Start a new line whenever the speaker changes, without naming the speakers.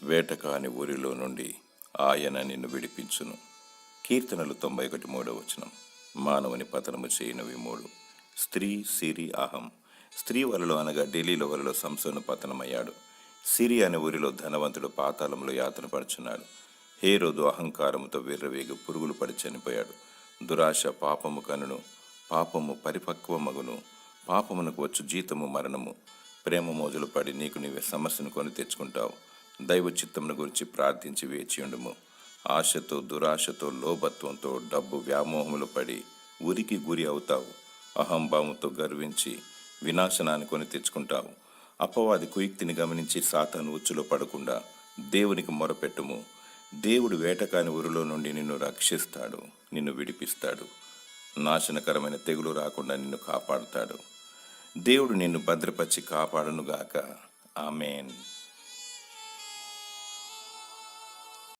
వేటకాని ఊరిలో నుండి ఆయన నిన్ను విడిపించును. కీర్తనలు 91:3. మానవుని పతనము చేయనవి మూడు: స్త్రీ, సిరి, అహం. స్త్రీ వలలో అనగా ఢిల్లీలో వలలో సంసోను పతనమయ్యాడు. సిరి అనే ఊరిలో ధనవంతుడు పాతాళంలో యాతన పడుచున్నాడు. హేరోదు అహంకారముతో విర్రవేగి పురుగులు పడి చనిపోయాడు. దురాశ పాపము కనును, పాపము పరిపక్వమగును. పాపమునకు వచ్చు జీతము మరణము. ప్రేమ మోజులు పడి నీకు నీవే సమస్యను కొని తెచ్చుకుంటావు. దైవ చిత్తమును గురించి ప్రార్థించి వేచియుండుము. ఆశతో, దురాశతో, లోభత్వంతో, డబ్బు వ్యామోహములు పడి ఉరికి గురి అవుతావు. అహంభావంతో గర్వించి వినాశనాన్ని కొని తెచ్చుకుంటావు. అపవాది కుయుక్తిని గమనించి సాతాను ఉచ్చులో పడకుండా దేవునికి మొరపెట్టుము. దేవుడు వేటకాని ఊరిలో నుండి నిన్ను రక్షిస్తాడు, నిన్ను విడిపిస్తాడు. నాశనకరమైన తెగులు రాకుండా నిన్ను కాపాడుతాడు. దేవుడు నిన్ను భద్రపరిచి కాపాడునుగాక. ఆమేన్.